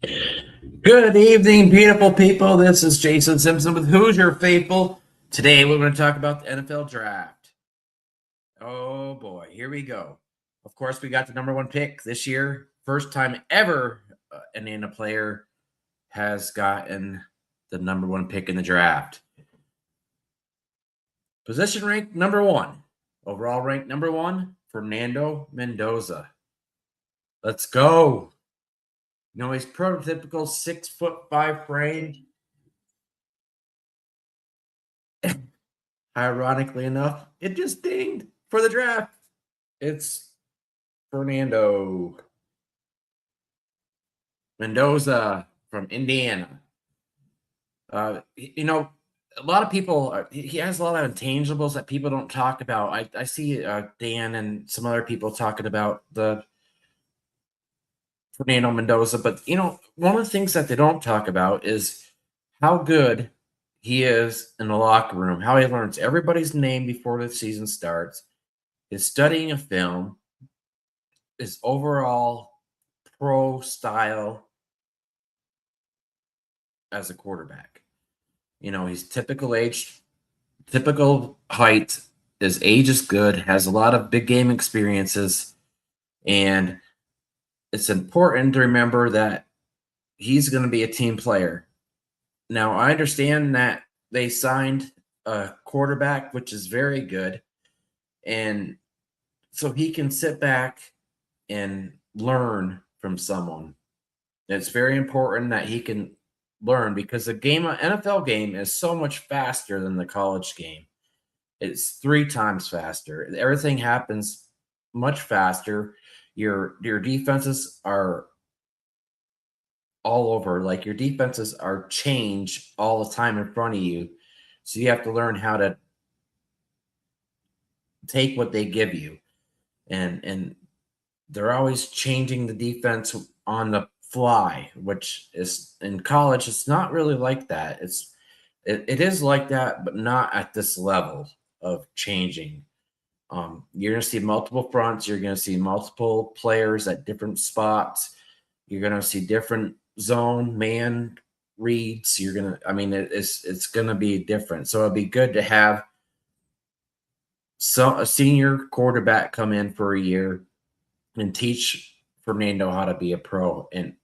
Good evening, beautiful people. This is Jason Simpson with Hoosier Faithful. Today we're going to talk about the NFL Draft. Oh boy, here we go. Of course, we got the number one pick this year. First time ever an Indiana player has gotten the number one pick in the draft. Position rank number one. Overall rank number one, Fernando Mendoza. Let's go. He's prototypical 6'5" frame. Ironically enough, it just dinged for the draft. It's Fernando Mendoza from Indiana. A lot of people, he has a lot of intangibles that people don't talk about. I see Dan and some other people talking about the Fernando Mendoza, but one of the things that they don't talk about is how good he is in the locker room, how he learns everybody's name before the season starts, his studying of film, his overall pro style as a quarterback. He's typical age, typical height. His age is good, has a lot of big game experiences, and it's important to remember that he's going to be a team player. Now, I understand that they signed a quarterback, which is very good, and so he can sit back and learn from someone. It's very important that he can learn because the NFL game is so much faster than the college game. It's 3 times faster. Everything happens much faster. Your defenses are all over. Like your defenses are change all the time in front of you. So you have to learn how to take what they give you. And they're always changing the defense on the fly, which is in college, it's not really like that. It is like that, but not at this level of changing. You're going to see multiple fronts. You're going to see multiple players at different spots. You're going to see different zone man reads. It's going to be different. So it'd be good to have a senior quarterback come in for a year and teach Fernando how to be a pro. And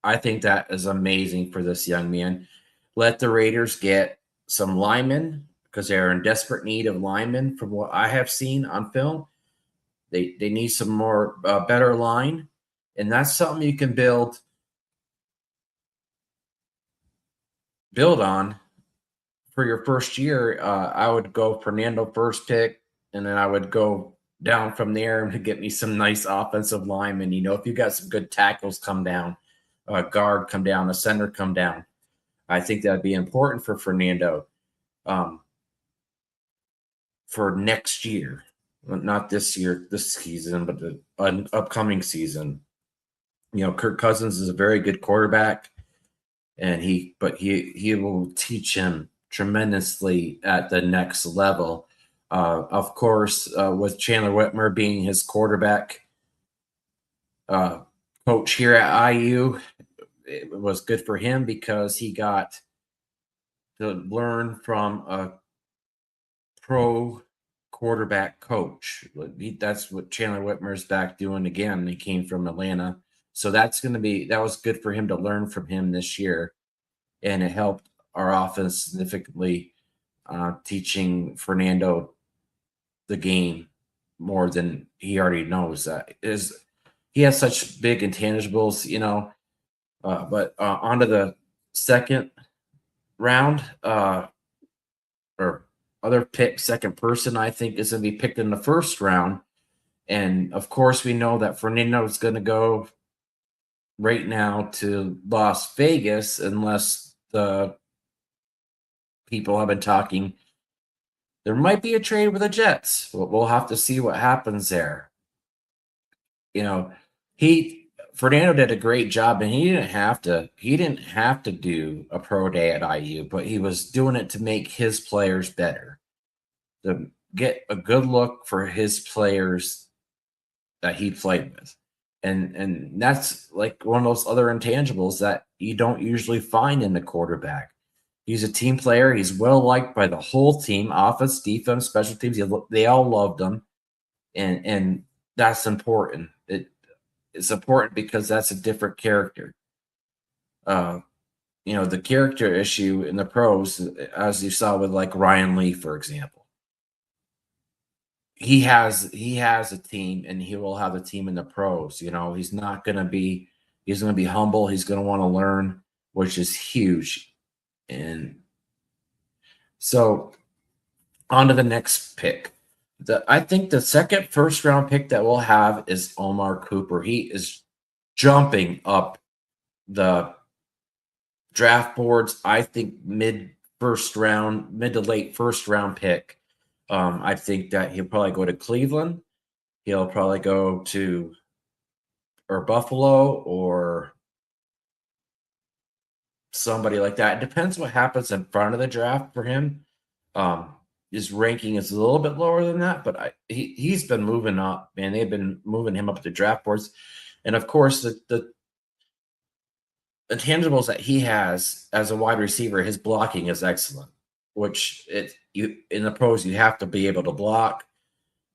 I think that is amazing for this young man. Let the Raiders get some linemen because they're in desperate need of linemen from what I have seen on film. They need some more better line, and that's something you can build on for your first year. I would go Fernando first pick, and then I would go down from there to get me some nice offensive linemen. If you got some good tackles come down, a guard come down, a center come down, I think that'd be important for Fernando for next year. Not this year, this season, but the upcoming season. Kirk Cousins is a very good quarterback, and he will teach him tremendously at the next level. Of course, with Chandler Whitmer being his quarterback coach here at IU, it was good for him because he got to learn from a pro quarterback coach. That's what Chandler Whitmer's back doing again. He came from Atlanta. So that was good for him to learn from him this year. And it helped our offense significantly, teaching Fernando the game more than he already knows. He has such big intangibles, but onto the second round, or other pick, second person, I think is going to be picked in the first round. And of course, we know that Fernando is going to go right now to Las Vegas unless the people have been talking. There might be a trade with the Jets. We'll have to see what happens there. Fernando did a great job, and he didn't have to do a pro day at IU, but he was doing it to make his players better, to get a good look for his players that he played with. And that's like one of those other intangibles that you don't usually find in the quarterback. He's a team player. He's well liked by the whole team, offense, defense, special teams. They all loved him, and that's important. It's important because that's a different character. Uh, the character issue in the pros, as you saw with like Ryan Lee, for example, he has a team, and he will have a team in the pros. He's gonna be humble. He's gonna want to learn, which is huge. And so on to the next pick. I think the second first round pick that we'll have is Omar Cooper. He is jumping up the draft boards. I think mid to late first round pick. I think that he'll probably go to Cleveland. He'll probably go to Buffalo or somebody like that. It depends what happens in front of the draft for him. His ranking is a little bit lower than that, but he's been moving up, and they've been moving him up the draft boards. And of course, the intangibles that he has as a wide receiver, his blocking is excellent. Which in the pros, you have to be able to block.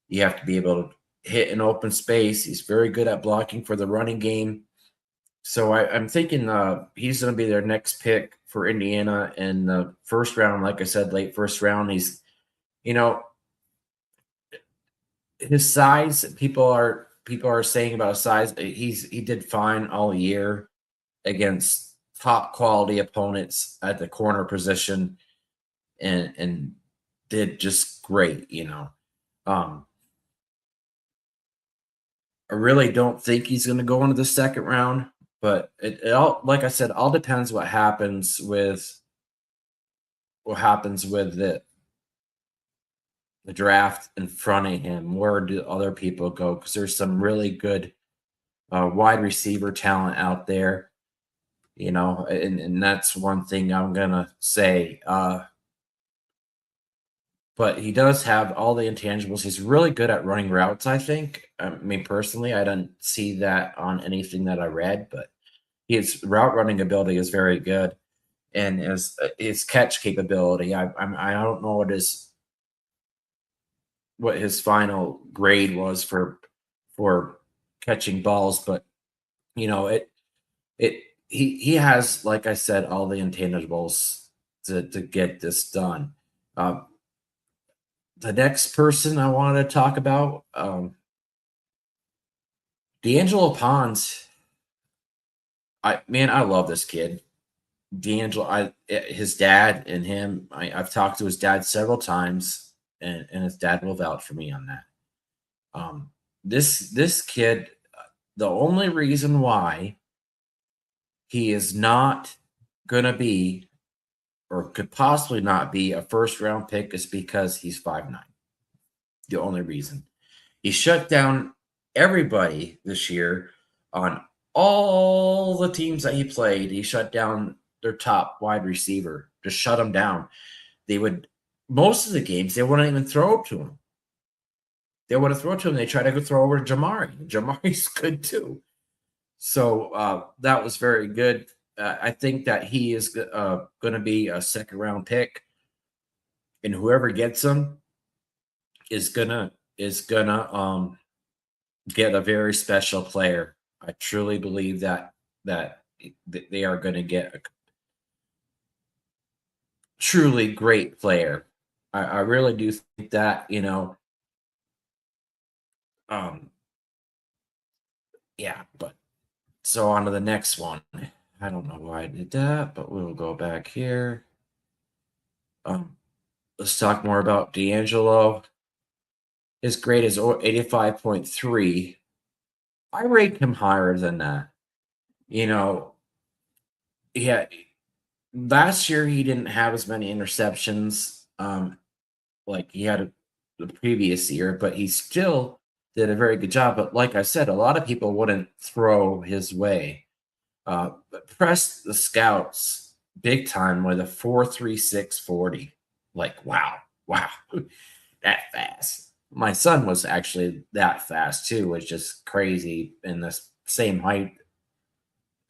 You have to be able to hit an open space. He's very good at blocking for the running game. So I'm thinking he's going to be their next pick for Indiana in the first round. Like I said, late first round. He's, his size. People are saying about his size. He did fine all year against top quality opponents at the corner position, and did just great. I really don't think he's going to go into the second round. But it all, like I said, all depends what happens with the draft in front of him. Where do other people go? Because there's some really good wide receiver talent out there, and that's one thing I'm gonna say. But he does have all the intangibles. He's really good at running routes, I think. I mean, personally, I didn't see that on anything that I read, but his route running ability is very good, and his catch capability. I don't know what his final grade was for catching balls, but he has, like I said, all the intangibles to get this done. The next person I want to talk about, D'Angelo Pons. I love this kid. D'Angelo, his dad and him, I've talked to his dad several times, and his dad will vouch for me on that. This kid, the only reason why he is not gonna be, or could possibly not be, a first round pick is because he's 5'9". The only reason. He shut down everybody this year on all the teams that he played. He shut down their top wide receiver, just shut him down. Most of the games, they wouldn't even throw to him. They would have thrown to him. They tried to go throw over to Jamari. Jamari's good too. So that was very good. I think that he is going to be a second round pick, and whoever gets him is gonna get a very special player. I truly believe that they are going to get a truly great player. I really do think that, yeah. But so on to the next one. I don't know why I did that, but we'll go back here. Let's talk more about D'Angelo. His grade is 85.3. I rate him higher than that. Yeah, last year he didn't have as many interceptions like he had the previous year, but he still did a very good job. But like I said, a lot of people wouldn't throw his way. But pressed the scouts big time with a 4.36 40. Like, wow, that fast. My son was actually that fast too, which is crazy in this same height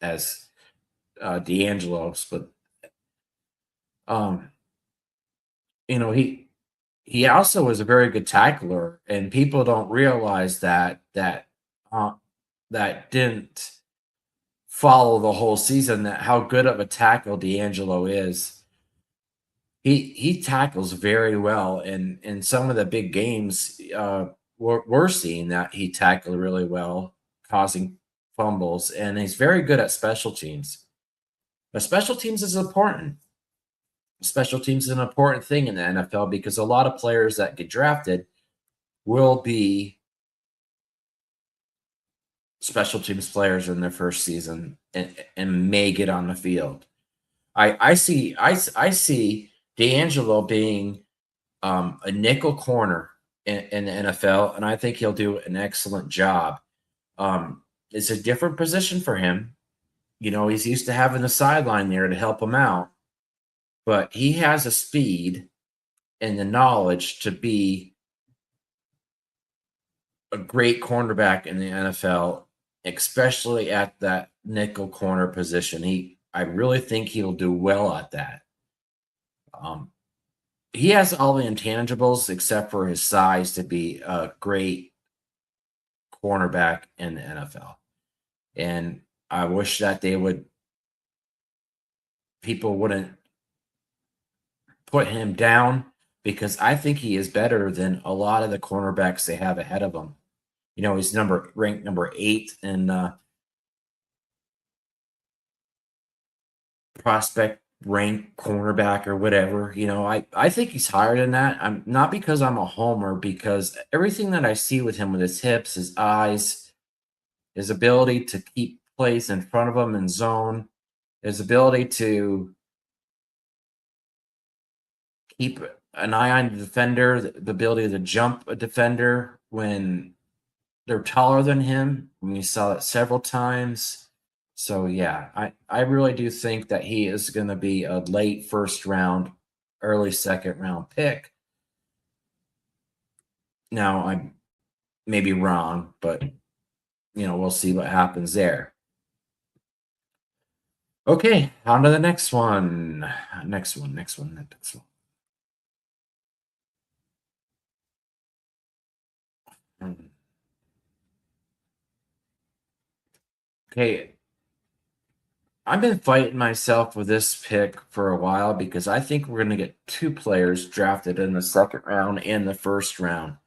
as D'Angelo's, but um, he also was a very good tackler, and people don't realize uh, that didn't follow the whole season, that how good of a tackle D'Angelo is. He tackles very well, and in some of the big games, we're seeing that he tackled really well, causing fumbles, and he's very good at special teams. But special teams is important. Special teams is an important thing in the NFL because a lot of players that get drafted will be special teams players in their first season and may get on the field. I see D'Angelo being a nickel corner in the NFL, and I think he'll do an excellent job. It's a different position for him. He's used to having the sideline there to help him out, but he has a speed and the knowledge to be a great cornerback in the NFL, especially at that nickel corner position. I really think he'll do well at that. He has all the intangibles except for his size to be a great cornerback in the NFL. And I wish that people wouldn't put him down, because I think he is better than a lot of the cornerbacks they have ahead of him. He's ranked number 8 in prospect rank cornerback or whatever. I think he's higher than that. I'm not because I'm a homer, because everything that I see with him, with his hips, his eyes, his ability to keep plays in front of him in zone, his ability to keep an eye on the defender, the ability to jump a defender when they're taller than him. We saw it several times. So yeah, I really do think that he is going to be a late first round, early second round pick. Now I may be wrong, but we'll see what happens there. Okay, on to the next one. Next one. Okay, I've been fighting myself with this pick for a while because I think we're going to get 2 players drafted in the second round and the first round.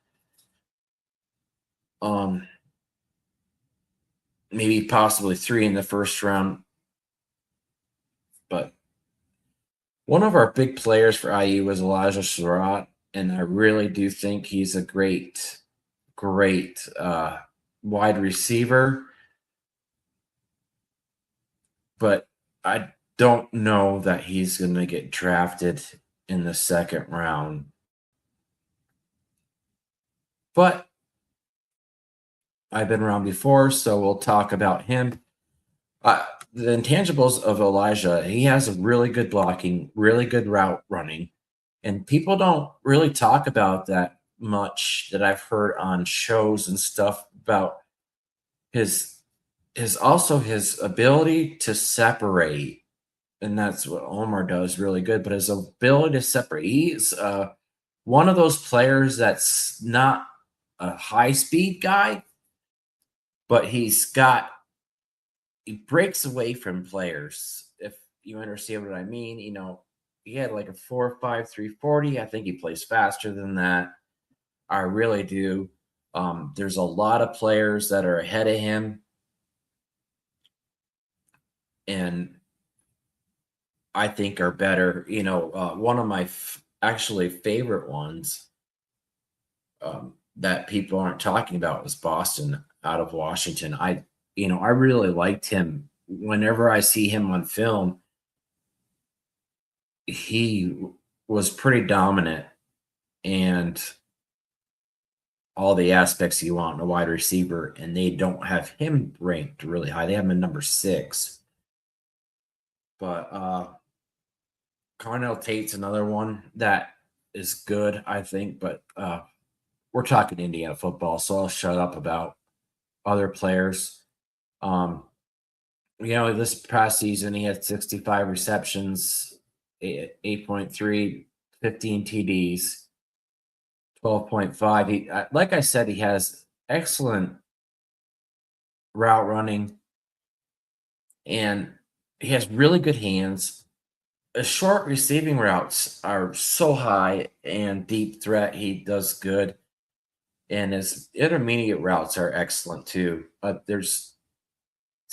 Maybe possibly 3 in the first round. But one of our big players for IU was Elijah Surratt, and I really do think he's a great wide receiver. But I don't know that he's going to get drafted in the second round. But I've been around before, so we'll talk about him. The intangibles of Elijah, he has a really good blocking, really good route running, and people don't really talk about that much that I've heard on shows and stuff about his also his ability to separate, and that's what Omar does really good. But his ability to separate, he's one of those players that's not a high speed guy, but he breaks away from players. If you understand what I mean, he had like a 4.5 340. I think he plays faster than that. I really do. There's a lot of players that are ahead of him, and I think are better. One of my actually favorite ones that people aren't talking about was Boston out of Washington. I really liked him. Whenever I see him on film, he was pretty dominant, and all the aspects you want in a wide receiver, and they don't have him ranked really high. They have him in number 6. But Carnell Tate's another one that is good, I think, but we're talking Indiana football, so I'll shut up about other players. Um, this past season he had 65 receptions, 8.3, 15 TDs, 12.5. Like I said, he has excellent route running and he has really good hands. Short receiving routes are so high and deep threat, he does good. And his intermediate routes are excellent too. But he's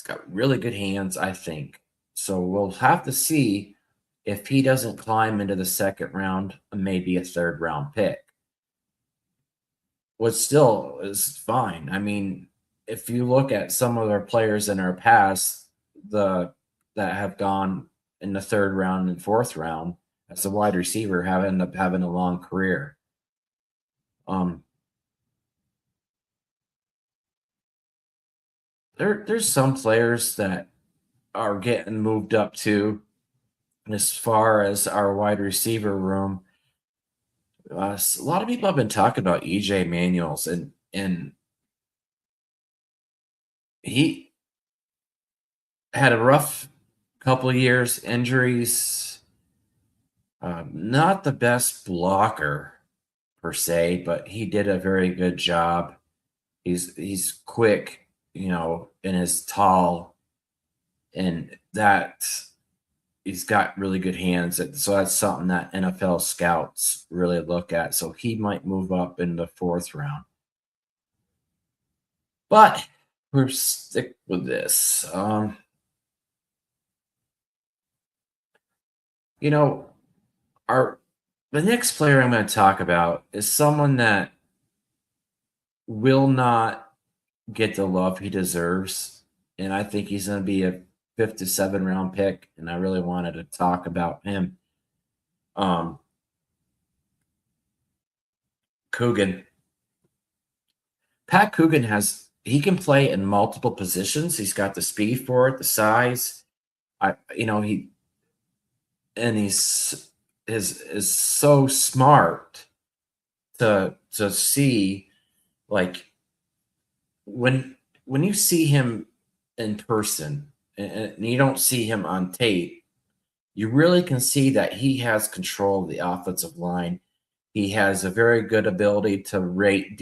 got really good hands, I think. So we'll have to see if he doesn't climb into the second round, maybe a third round pick. What still is fine. I mean, if you look at some of our players in our past, the that have gone in the third round and fourth round as a wide receiver have ended up having a long career. Um, there's some players that are getting moved up too, as far as our wide receiver room. A lot of people have been talking about EJ Manuels, and he had a rough couple of years, injuries. Not the best blocker per se, but he did a very good job. He's quick, and is tall, and that he's got really good hands. So that's something that NFL scouts really look at. So he might move up in the fourth round. But we're stick with this. You know, our the next player I'm going to talk about is someone that will not get the love he deserves, and I think he's going to be a 5 to 7 round pick. And I really wanted to talk about him. Um, Coogan. Pat Coogan he can play in multiple positions. He's got the speed for it, the size. He and he's is so smart to see, like, when you see him in person and you don't see him on tape, you really can see that he has control of the offensive line. He has a very good ability to rate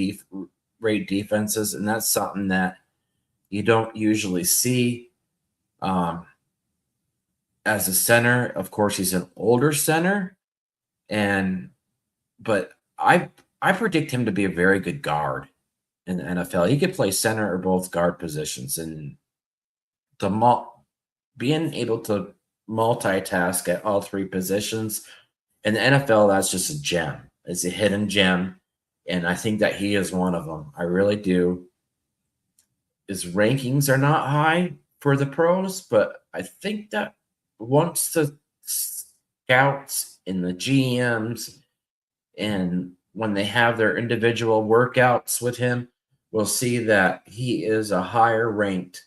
defenses, and that's something that you don't usually see. Um, as a center, of course, he's an older center, and but I predict him to be a very good guard in the NFL. He could play center or both guard positions, and being able to multitask at all three positions in the NFL, that's just a gem. It's a hidden gem, and I think that he is one of them. I really do. His rankings are not high for the pros, but I think that once the scouts and the GMs and when they have their individual workouts with him, we'll see that he is a higher ranked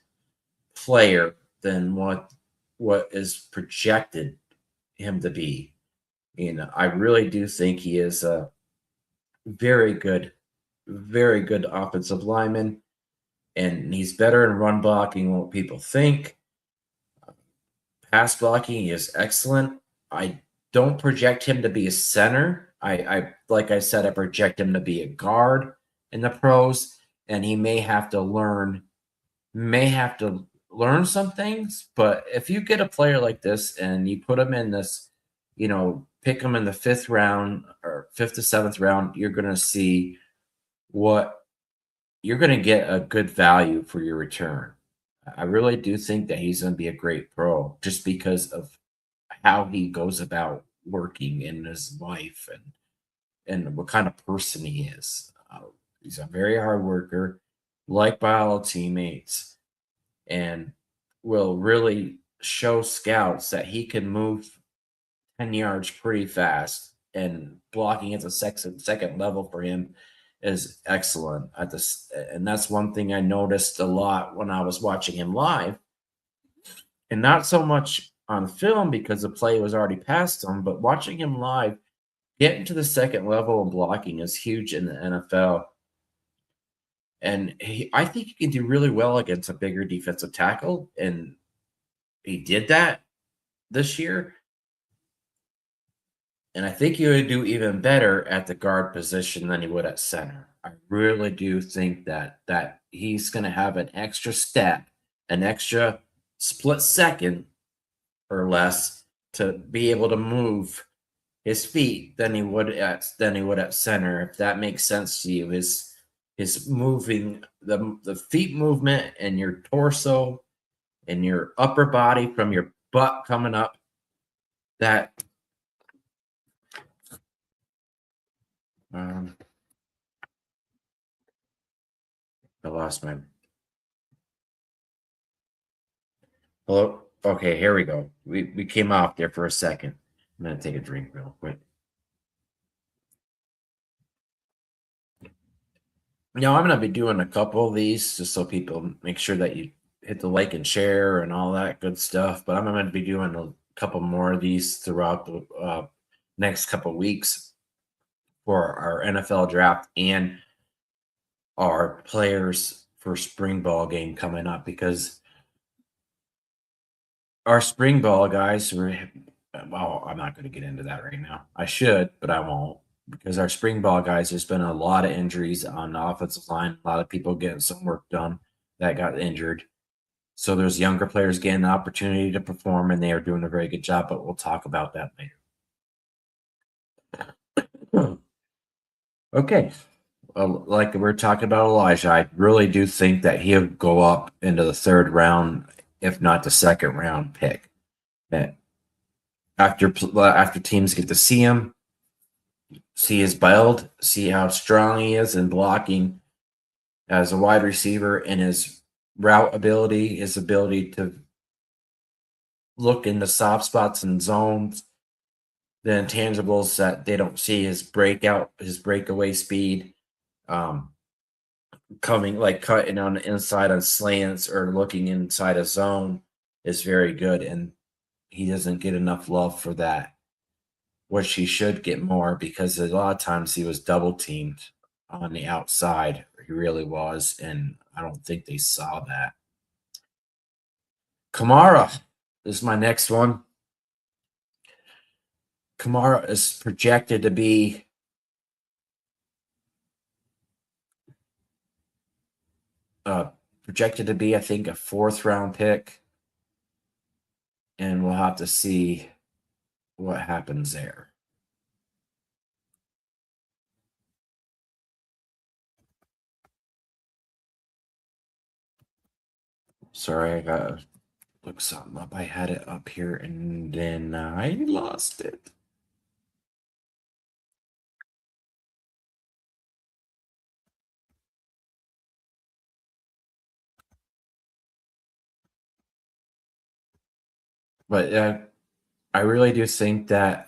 player than what is projected him to be. I really do think he is a very good, very good offensive lineman, and he's better in run blocking than what people think. Pass blocking is excellent. I don't project him to be a center. I like I said, I project him to be a guard in the pros, and he may have to learn some things. But if you get a player like this and you put him in this, pick him in the fifth round or fifth to seventh round, you're going to see what you're going to get a good value for your return. I really do think that he's going to be a great pro just because of how he goes about working in his life and what kind of person he is. He's a very hard worker, liked by all teammates, and will really show scouts that he can move 10 yards pretty fast. And blocking at the second level for him is excellent at this. And that's one thing I noticed a lot when I was watching him live, and not so much on film because the play was already past him, but watching him live, getting to the second level and blocking is huge in the NFL. And I think he can do really well against a bigger defensive tackle, and he did that this year. And I think he would do even better at the guard position than he would at center. I really do think that he's going to have an extra step, an extra split second or less to be able to move his feet than he would at center. If that makes sense to you, his moving the feet movement and your torso and your upper body from your butt coming up, that um I lost my hello. Okay, here we go. We came off there for a second. I'm gonna take a drink real quick. Now I'm gonna be doing a couple of these just so people make sure that you hit the like and share and all that good stuff. But I'm gonna be doing a couple more of these throughout the next couple weeks for our NFL draft and our players for spring ball game coming up, because our spring ball guys were, well, I'm not going to get into that right now. I should, but I won't, because our spring ball guys, there's been a lot of injuries on the offensive line, a lot of people getting some work done that got injured. So there's younger players getting the opportunity to perform, and they are doing a very good job, but we'll talk about that later. Okay. Like we're talking about Elijah, I really do think that he'll go up into the third round, if not the second round pick. That after teams get to see him, see his build, see how strong he is in blocking as a wide receiver, and his route ability, his ability to look in the soft spots and zones, the intangibles that they don't see, his breakaway speed, um, coming like cutting on the inside on slants or looking inside a zone is very good, and he doesn't get enough love for that, which he should get more, because a lot of times he was double teamed on the outside. He really was, and I don't think they saw that. Kamara is my next one. Kamara is projected to be I think, a fourth round pick, and we'll have to see what happens there. Sorry, I gotta look something up. I had it up here and then I lost it. But I really do think that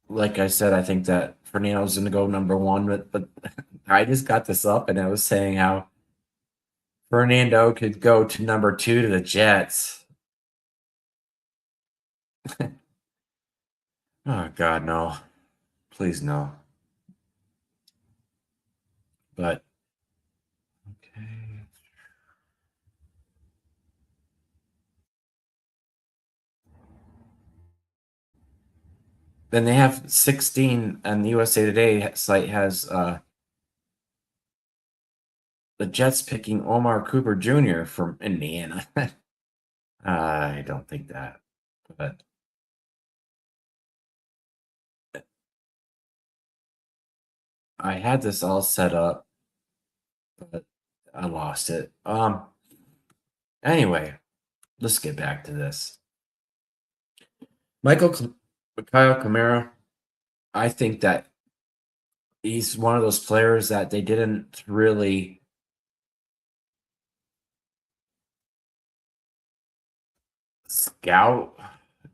like I said, I think that Fernando's going to go number one. But I just got this up and I was saying how Fernando could go to number two to the Jets. Oh, God, no. Please, no. But, okay. Then they have 16, and the USA Today site has the Jets picking Omar Cooper Jr. from Indiana. I don't think that, but I had this all set up, but I lost it. Anyway, let's get back to this. Kyle Kamara, I think that he's one of those players that they didn't really scout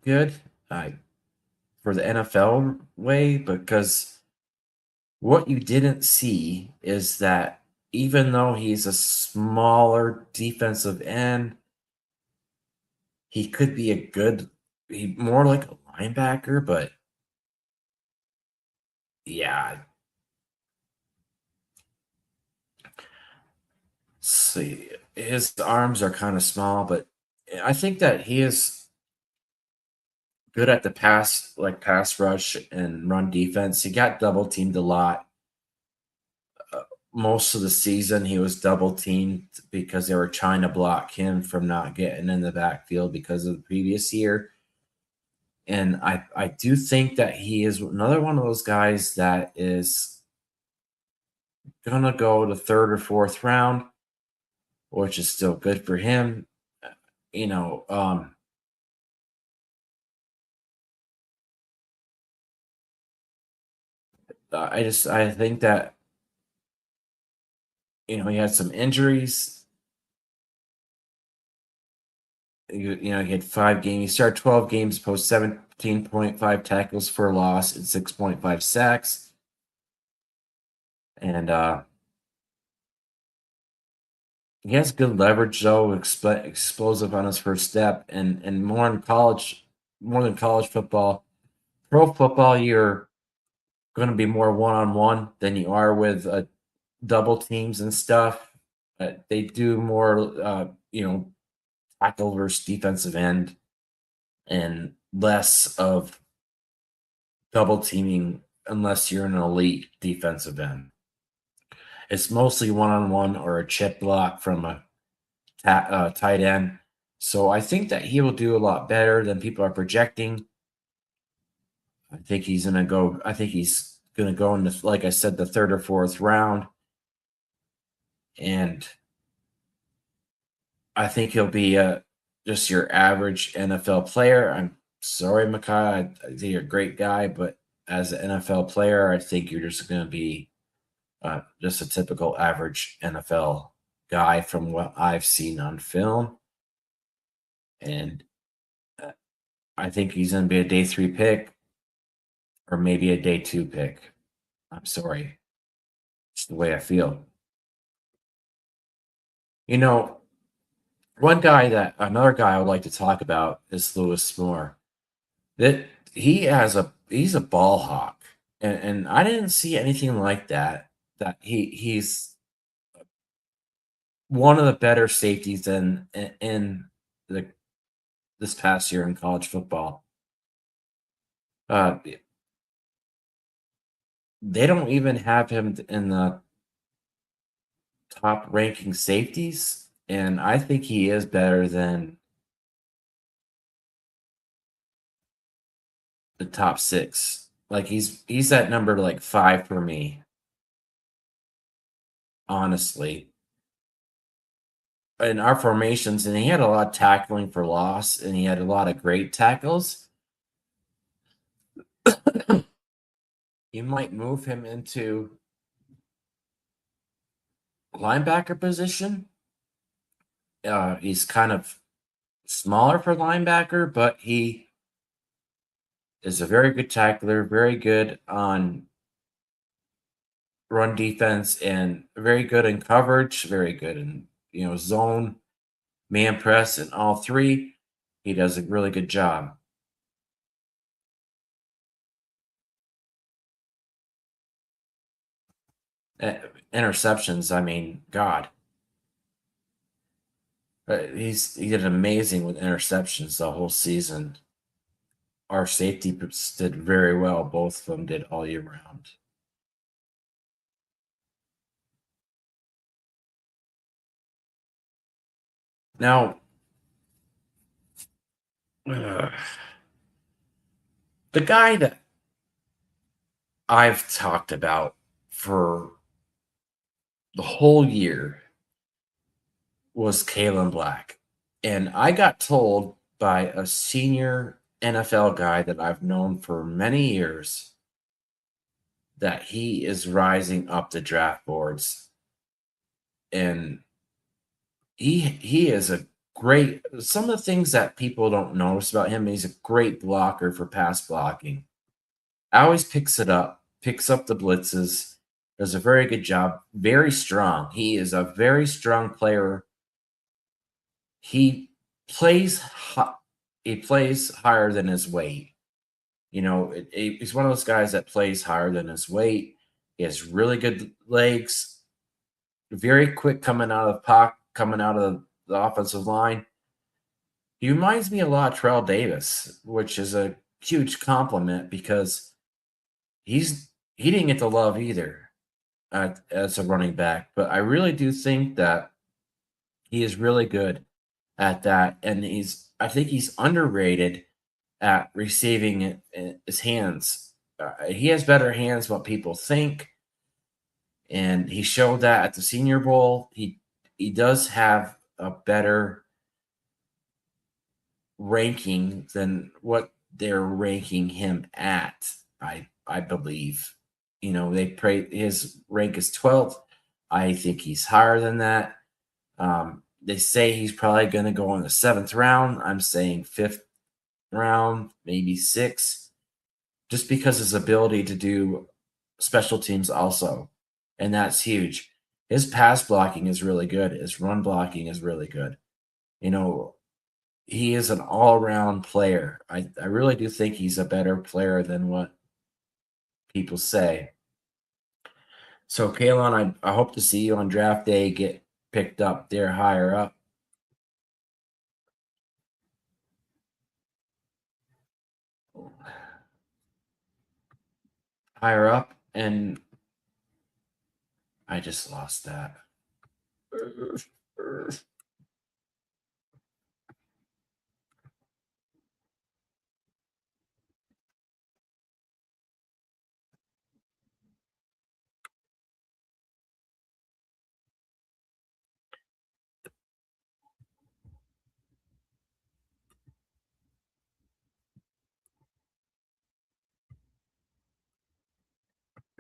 good for the NFL way, because what you didn't see is that even though he's a smaller defensive end, he could be a good more like a linebacker, but yeah, see, his arms are kind of small, but I think that he is good at the pass rush and run defense. He got double teamed a lot. Most of the season, he was double teamed because they were trying to block him from not getting in the backfield because of the previous year. And I do think that he is another one of those guys that is gonna go the third or fourth round, which is still good for him. You know, I think that he had some injuries. He had 5 games. He started 12 games, post 17.5 tackles for a loss and 6.5 sacks. And he has good leverage though, explosive on his first step, and more than college football. Pro football, you're going to be more one on one than you are with double teams and stuff. They do more, tackle versus defensive end, and less of double teaming unless you're an elite defensive end. It's mostly one on one or a chip block from a tight end. So I think that he will do a lot better than people are projecting. I think he's gonna go. I think he's gonna go in the, like I said, the third or fourth round, and I think he'll be just your average NFL player. I'm sorry, Makai. I think you're a great guy, but as an NFL player, I think you're just gonna be just a typical average NFL guy from what I've seen on film, and uh, I think he's gonna be a day 3 pick or maybe a day 2 pick. I'm sorry. It's the way I feel. You know, another guy I would like to talk about is Lewis Moore. That he's a ball hawk, and I didn't see anything like that. That he's one of the better safeties in the this past year in college football. Uh, they don't even have him in the top ranking safeties, and I think he is better than the top 6. Like he's at number like 5 for me, honestly. In our formations, and he had a lot of tackling for loss, and he had a lot of great tackles. You might move him into linebacker position. He's kind of smaller for linebacker, but he is a very good tackler, very good on run defense, and very good in coverage, very good in zone, man press, and all three. He does a really good job. Uh, Interceptions, I mean, God, he did amazing with interceptions the whole season. Our safety did very well. Both of them did all year round. Now, uh, the guy that I've talked about for the whole year was Kalen Black. And I got told by a senior NFL guy that I've known for many years that he is rising up the draft boards. And he is a great, some of the things that people don't notice about him, he's a great blocker for pass blocking. Always picks it up, picks up the blitzes. Does a very good job. Very strong. He is a very strong player. He plays he plays higher than his weight. He's one of those guys that plays higher than his weight. He has really good legs, very quick coming out of the pocket, coming out of the offensive line. He reminds me a lot of Terrell Davis, which is a huge compliment because he didn't get the love either as a running back. But I really do think that he is really good at that, and I think he's underrated at receiving his hands. He has better hands what people think, and he showed that at the Senior Bowl. He does have a better ranking than what they're ranking him at. I believe. They pray his rank is 12th. I think he's higher than that. They say he's probably going to go in the 7th round. I'm saying 5th round, maybe 6th, just because his ability to do special teams also, and that's huge. His pass blocking is really good. His run blocking is really good. He is an all-around player. I really do think he's a better player than what people say. So, Kalen, I hope to see you on draft day get picked up there higher up. Higher up, and I just lost that.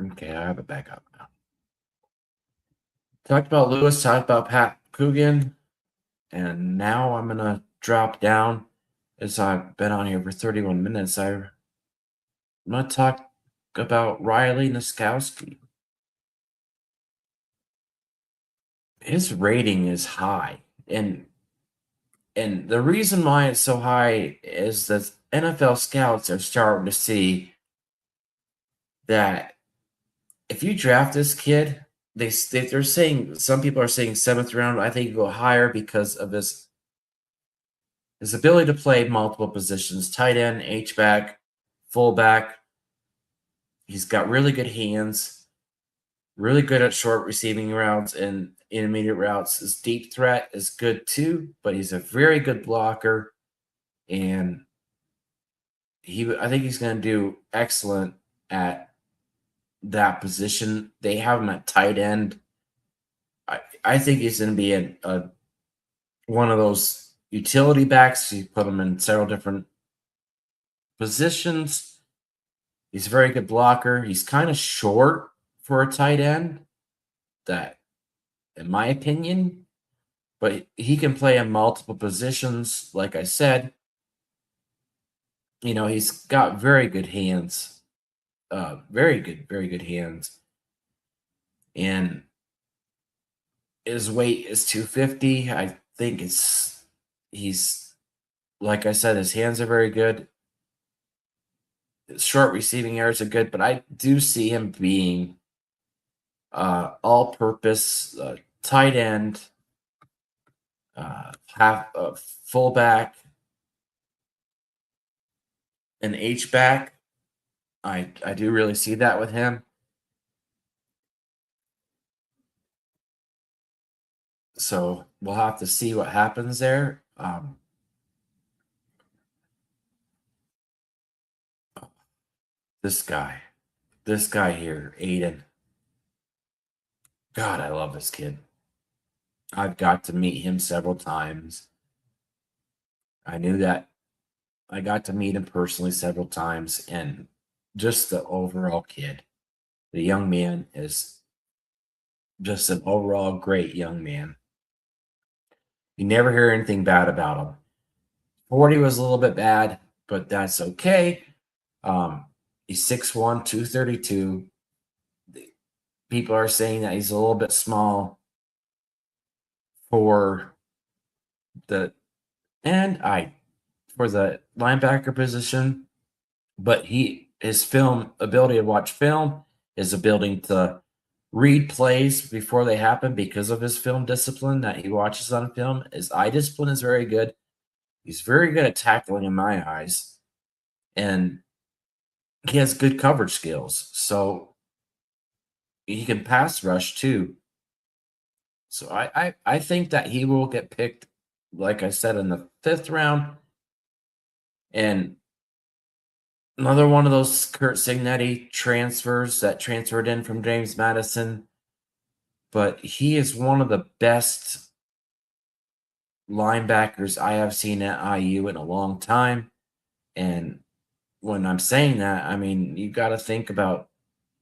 Okay, I have it back up now. Talked about Lewis, talked about Pat Coogan, and now I'm gonna drop down as I've been on here for 31 minutes. I'm gonna talk about Riley Niskowski. His rating is high, and the reason why it's so high is that NFL scouts are starting to see that if you draft this kid, they're saying, some people are saying 7th round. I think you go higher because of his ability to play multiple positions: tight end, H-back, fullback. He's got really good hands, really good at short receiving routes and intermediate routes. His deep threat is good too, but he's a very good blocker, and I think he's going to do excellent at that position. They have him at tight end. I think he's going to be a one of those utility backs. You put him in several different positions. He's a very good blocker. He's kind of short for a tight end, that, in my opinion, but he can play in multiple positions. Like I said, he's got very good hands, very good hands, and his weight is 250. I think he's, like I said, his hands are very good. His short receiving yards are good, but I do see him being all-purpose tight end, half fullback, an H-back. I do really see that with him. So we'll have to see what happens there. This guy here, Aiden. God, I love this kid. I've got to meet him several times. I knew that. I got to meet him personally several times, and just the overall kid. The young man is just an overall great young man. You never hear anything bad about him. 40 was a little bit bad, but that's okay. He's 6'1", 232. people are saying that he's a little bit small for the for the linebacker position, but his film ability to watch film, his ability to read plays before they happen because of his film discipline that he watches on film, his eye discipline is very good. He's very good at tackling in my eyes, and he has good coverage skills. So he can pass rush too. So I think that he will get picked, like I said, in the 5th round. And another one of those Curt Cignetti transfers that transferred in from James Madison. But he is one of the best linebackers I have seen at IU in a long time. And when I'm saying that, I mean, you got to think about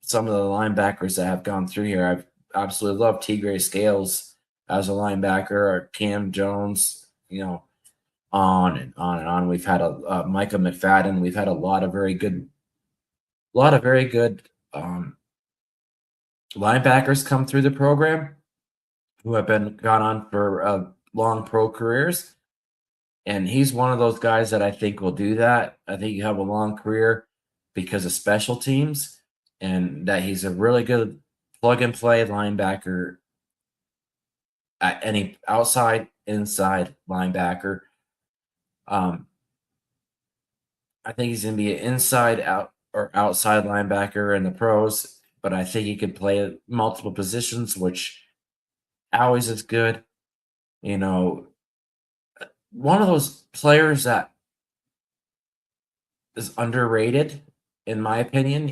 some of the linebackers that have gone through here. I've absolutely loved Tigre Scales as a linebacker, or Cam Jones, on and on and on. We've had a Micah McFadden. We've had a lot of very good linebackers come through the program who have gone on for long pro careers. And he's one of those guys that I think will do that. I think you have a long career because of special teams, and that he's a really good plug and play linebacker at any outside, inside linebacker. I think he's going to be an inside out or outside linebacker in the pros, but I think he could play multiple positions, which always is good. One of those players that is underrated, in my opinion.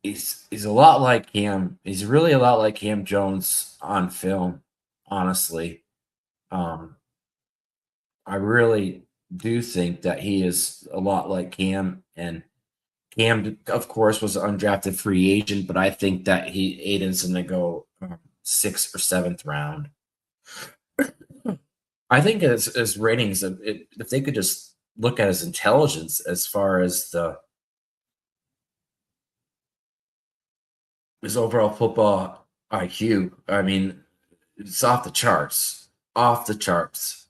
He's a lot like Cam. He's really a lot like Cam Jones on film, honestly. I really do think that he is a lot like Cam, and Cam, of course, was an undrafted free agent, but I think that Aiden's going to go 6th or 7th round. I think his ratings, if they could just look at his intelligence as far as his overall football IQ, I mean, it's off the charts. Off the charts.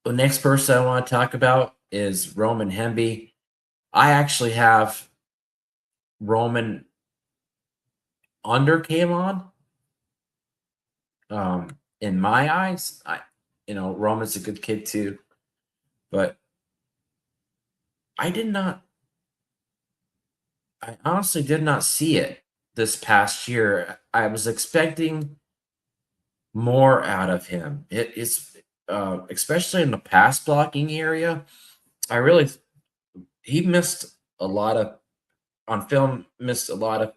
The next person I want to talk about is Roman Hemby. I actually have Roman under K'Lon. In my eyes, Roman's a good kid too, but I honestly did not see it this past year. I was expecting more out of him. It's especially in the pass blocking area. He missed a lot of on film. Missed a lot of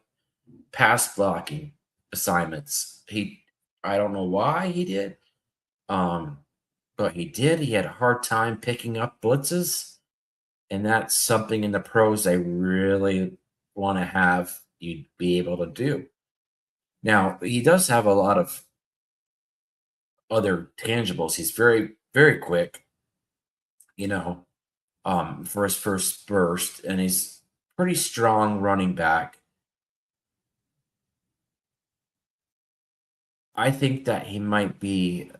pass blocking assignments. I don't know why he did, but he did. He had a hard time picking up blitzes, and that's something in the pros they really want to have you be able to do. Now, he does have a lot of other tangibles. He's very, very quick, for his first burst, and he's pretty strong running back. I think that he might be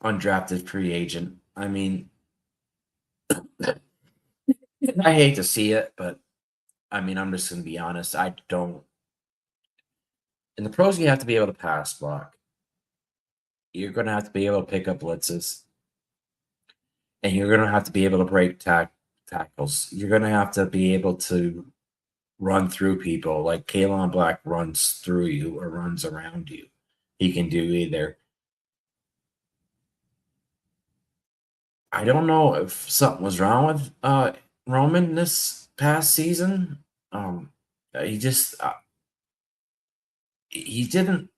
undrafted free agent. I mean, I hate to see it, but I mean, I'm just going to be honest. I don't. In the pros, you have to be able to pass block. You're going to have to be able to pick up blitzes. And you're going to have to be able to break tackles. You're going to have to be able to run through people like K'Lon Black runs through you or runs around you. He can do either. I don't know if something was wrong with Roman this past season. He just he didn't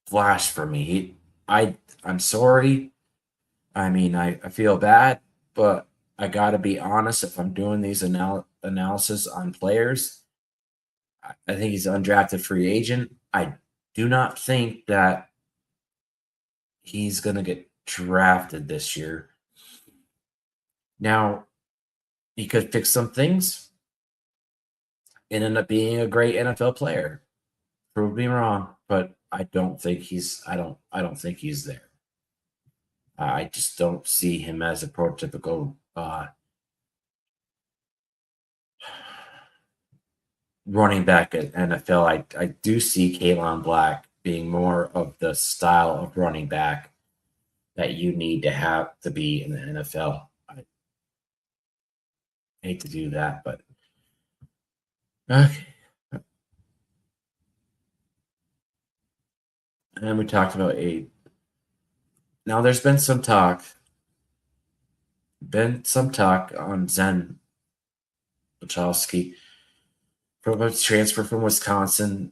flash for me. I'm sorry. I mean, I feel bad, but I got to be honest. If I'm doing these analysis on players, I think he's an undrafted free agent. I do not think that he's going to get drafted this year. Now, he could fix some things and end up being a great NFL player. Prove me wrong, but I don't think he's. I don't think he's there. I just don't see him as a prototypical running back at NFL. I do see Kalen Black being more of the style of running back that you need to have to be in the NFL. I hate to do that, but okay. And we talked about Abe. Now there's been some talk on Zen Wachowski from a transfer from Wisconsin.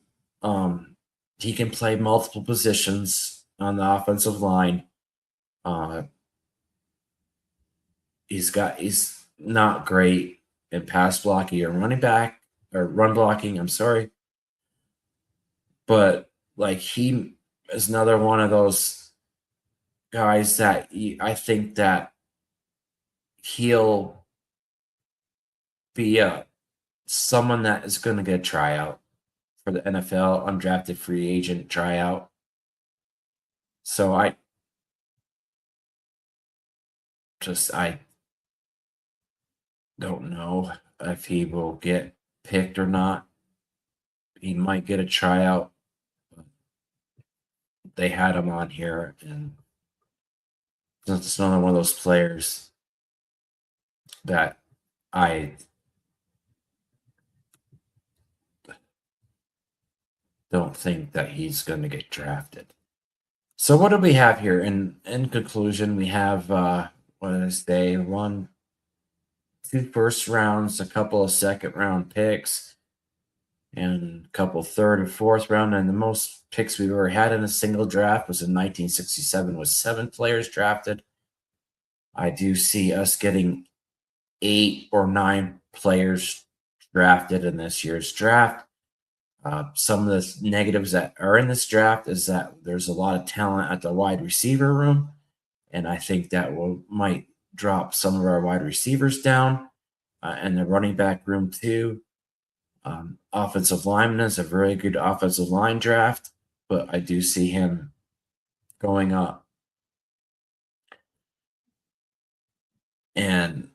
He can play multiple positions on the offensive line. He's not great in pass blocking or running back or run blocking. I'm sorry, but like he is another one of those guys that I think that he'll be someone that is going to get a tryout for the NFL, undrafted free agent tryout. So I don't know if he will get picked or not. He might get a tryout. They had him on here, and it's another one of those players that I don't think that he's going to get drafted. So what do we have here? In conclusion, we have two first rounds, a couple of second round picks, and a couple third and fourth round. And the most picks we've ever had in a single draft was in 1967, with 7 players drafted. I do see us getting 8 or 9 players drafted in this year's draft. Some of the negatives that are in this draft is that there's a lot of talent at the wide receiver room, and I think that might drop some of our wide receivers down, and the running back room too. Offensive lineman is a very good offensive line draft, but I do see him going up. And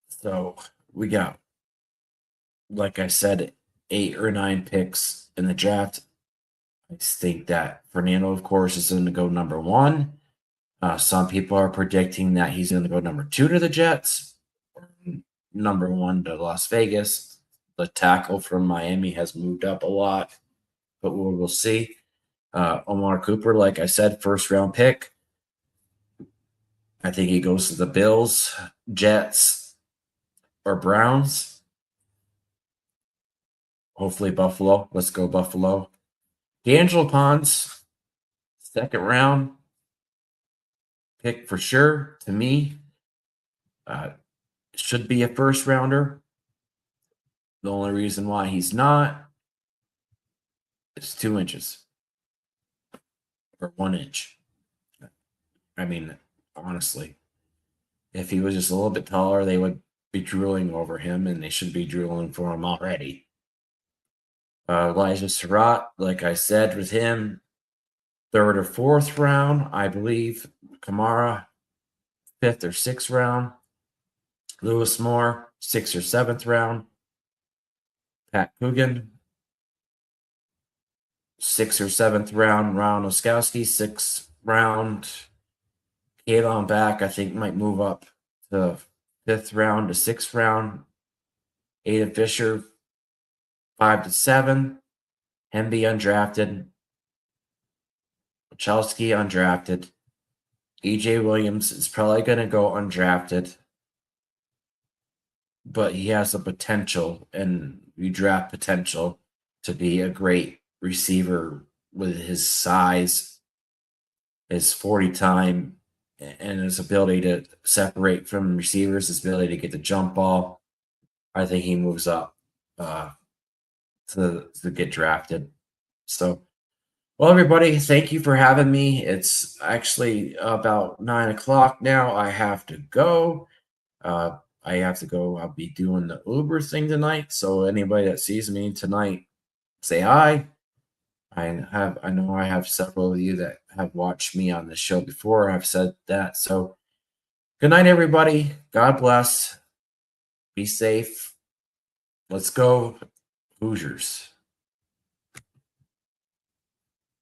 so we got, like I said, 8 or 9 picks in the draft. I think that Fernando, of course, is going to go number 1. Some people are predicting that he's going to go number 2 to the Jets, number 1 to Las Vegas. The tackle from Miami has moved up a lot, but we'll see. Omar Cooper, like I said, first round pick. I think he goes to the Bills, Jets, or Browns. Hopefully Buffalo. Let's go Buffalo. D'Angelo Ponce, second round pick for sure to me. Should be a first rounder. The only reason why he's not is 2 inches or 1 inch. I mean, honestly, if he was just a little bit taller, they would be drooling over him, and they should be drooling for him already. Elijah Surratt, like I said, with him, 3rd or 4th round, I believe. Kamara, 5th or 6th round. Lewis Moore, 6th or 7th round. Pat Coogan, 6th or 7th round. Ron Oskowski, 6th round. Kalen Back, I think, might move up to 5th round to 6th round. Aiden Fisher, 5 to 7. Hemby undrafted. Wachowski undrafted. EJ Williams is probably going to go undrafted, but he has the potential, and we draft potential, to be a great receiver with his size, his 40 time, and his ability to separate from receivers, his ability to get the jump ball. I think he moves up to get drafted. So Well, everybody, thank you for having me. It's actually about 9 o'clock now. I have to go. I have to go. I'll be doing the Uber thing tonight. So anybody that sees me tonight, say hi. I know I have several of you that have watched me on the show before. I've said that. So good night, everybody. God bless. Be safe. Let's go, Hoosiers.